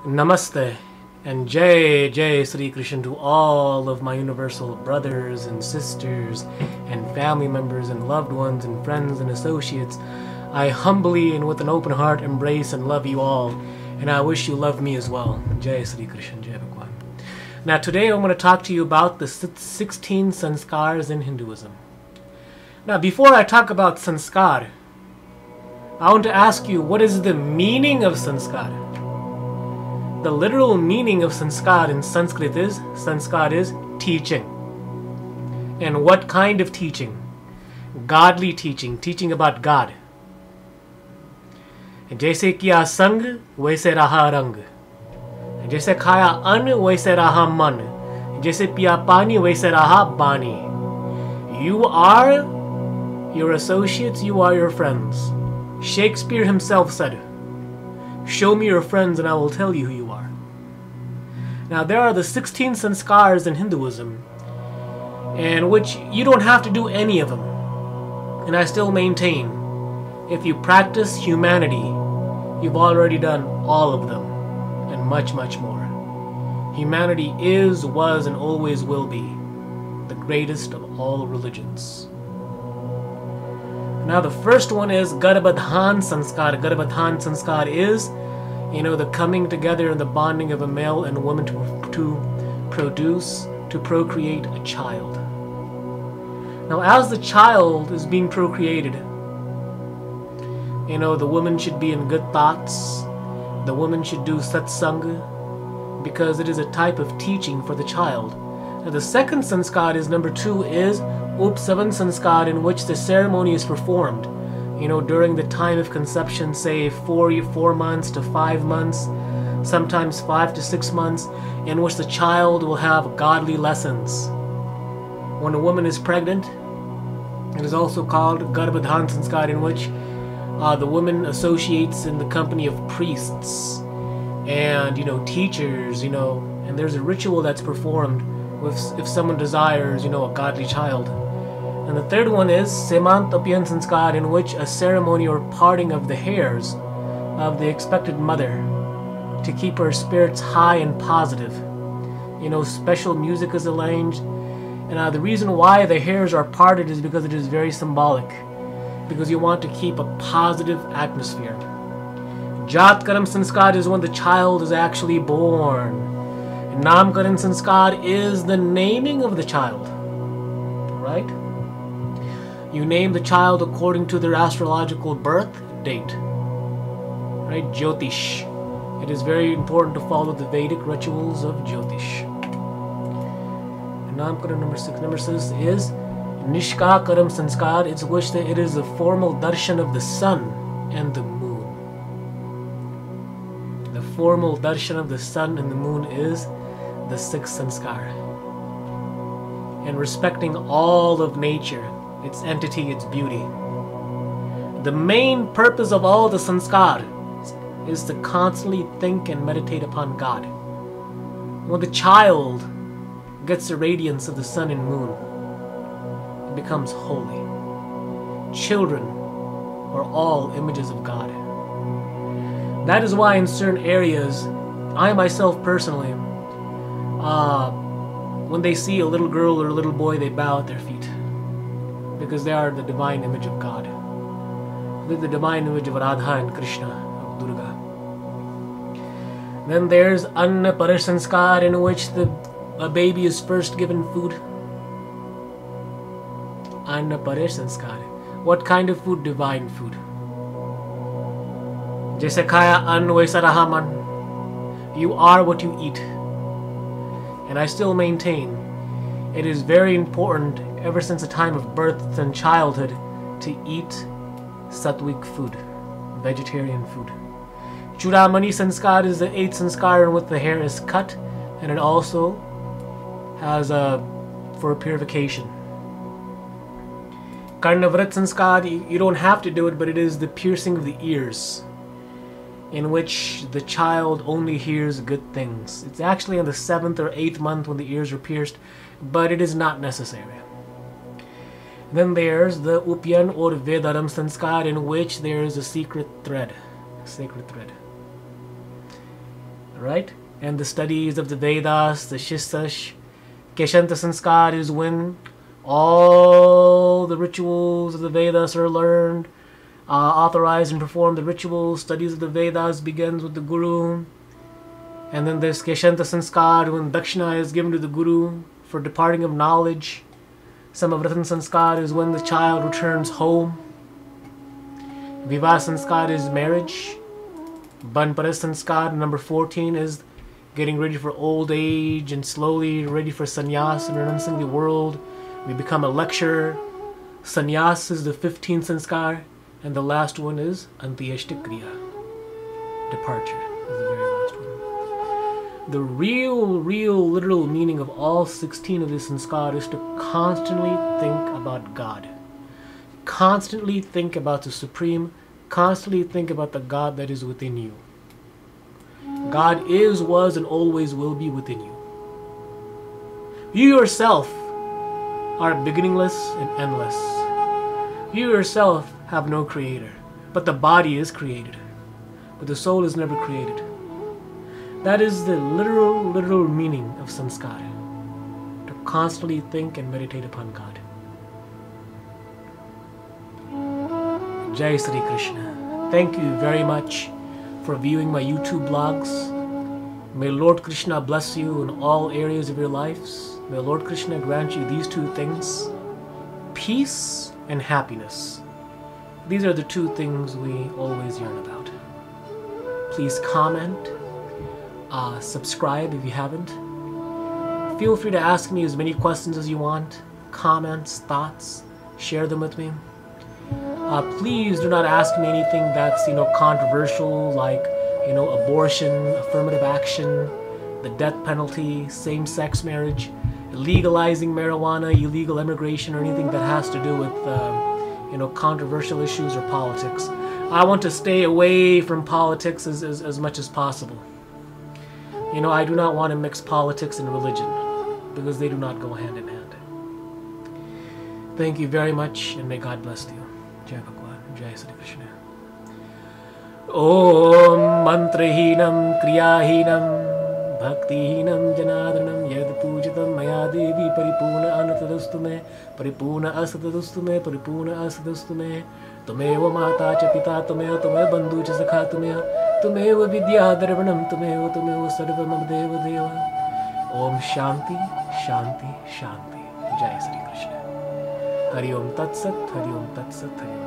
Namaste and Jai Jai Sri Krishna to all of my universal brothers and sisters and family members and loved ones and friends and associates. I humbly and with an open heart embrace and love you all, and I wish you love me as well. Jai Sri Krishna, Jai Bhagwan. Now today I'm going to talk to you about the 16 sanskars in Hinduism. Now before I talk about sanskar, I want to ask you, what is the meaning of sanskar? The literal meaning of sanskar in Sanskrit is teaching. And what kind of teaching? Godly teaching, teaching about God. जैसे किया संग वैसे रहा रंग, जैसे खाया अन्न वैसे रहा मन, जैसे पिया पानी वैसे रहा बानी. You are your associates, you are your friends. Shakespeare himself said, "Show me your friends and I will tell you who you are." Now there are the 16 sanskars in Hinduism, in which you don't have to do any of them. And I still maintain, if you practice humanity, you've already done all of them, and much, much more. Humanity is, was, and always will be the greatest of all religions. Now the first one is Garbhadhan Sanskar. Garbhadhan Sanskar is, the coming together and the bonding of a male and a woman to procreate a child. Now as the child is being procreated, the woman should be in good thoughts, the woman should do satsang, because it is a type of teaching for the child. Now the second sanskar is, number 2, is Upsavan Sanskar, in which the ceremony is performed, during the time of conception, say 4 months to 5 months, sometimes 5 to 6 months, in which the child will have godly lessons. When a woman is pregnant, it is also called Garbhadhan Sanskar, in which the woman associates in the company of priests and teachers, and there's a ritual that's performed if someone desires a godly child. And the third one is Semantapyan Sanskar, in which a ceremony or parting of the hairs of the expected mother to keep her spirits high and positive. Special music is arranged, and the reason why the hairs are parted is because it is very symbolic, because you want to keep a positive atmosphere. Jatkaram Sanskar is when the child is actually born. Namkaran Sanskar is the naming of the child, right? You name the child according to their astrological birth date, right? Jyotish. It is very important to follow the Vedic rituals of Jyotish. Namkaran number 6 is Nishkakaram Sanskar. It's which it is the formal darshan of the sun and the moon. The formal darshan of the sun and the moon is the 6th sanskar. And respecting all of nature, its entity, its beauty. The main purpose of all the sanskar is to constantly think and meditate upon God. When the child gets the radiance of the sun and moon, it becomes holy. Children are all images of God. That is why in certain areas, I myself personally, when they see a little girl or a little boy, they bow at their feet, because they are the divine image of God. They're the divine image of Radha and Krishna, of Durga. Then there's Anna Parasanskar, in which a baby is first given food. Anna Parasanskar. What kind of food? Divine food. Jaise khaya ann waisa raha man. You are what you eat. And I still maintain, it is very important, ever since the time of birth and childhood, to eat sattvic food, vegetarian food. Chudamani Sanskar is the 8th sanskar in which the hair is cut, and it also has for purification. Karnavrat Sanskar, you don't have to do it, but it is the piercing of the ears, in which the child only hears good things. It's actually in the 7th or 8th month when the ears are pierced, but it is not necessary. Then there's the Upyan or Vedaram Sanskar, in which there is a secret thread. Sacred thread. right? And the studies of the Vedas, the Shistash, Keshanta Sanskar is when all the rituals of the Vedas are learned, authorized and performed. The rituals, studies of the Vedas begins with the Guru. And then there's Keshanta Sanskar, when Dakshina is given to the Guru for departing of knowledge. Samavratan Sanskar is when the child returns home. Vivah Sanskar is marriage. Banparas Sanskar, number 14, is getting ready for old age and slowly ready for sannyas and renouncing the world. We become a lecturer. Sannyas is the 15th Sanskar. And the last one is Antyeshta Kriya. Departure is the very last one. The real, literal meaning of all 16 of these sanskar is to constantly think about God. Constantly think about the Supreme. Constantly think about the God that is within you. God is, was, and always will be within you. You yourself are beginningless and endless. You yourself have no creator, but the body is created, but the soul is never created. That is the literal meaning of sanskara, to constantly think and meditate upon God. Jai Sri Krishna. Thank you very much for viewing my YouTube blogs. May Lord Krishna bless you in all areas of your lives. May Lord Krishna grant you these two things: peace and happiness. These are the two things we always yearn about. Please comment, subscribe if you haven't. Feel free to ask me as many questions as you want, comments, thoughts, share them with me. Please do not ask me anything that's, controversial, like, abortion, affirmative action, the death penalty, same-sex marriage, legalizing marijuana, illegal immigration, or anything that has to do with, controversial issues or politics. I want to stay away from politics as much as possible. I do not want to mix politics and religion, because they do not go hand in hand. Thank you very much, and may God bless you. Jai Bhagwan, Jai Sri Krishna. Om mantrahinam kriyahinam bhaktihinam janadhanam yad pujitam maya devi paripurna anatadastu me paripurna asatadastu me paripurna asatadastu me tumeva mata cha pita tumeva bandhu cha sakha tumeva vidya darvanam tumeva sarvam deva deva. Om Shanti, Shanti, Shanti. Jai Sri Krishna. Hari Om Tat Sat, Hari Om Tat Sat, Hari Om.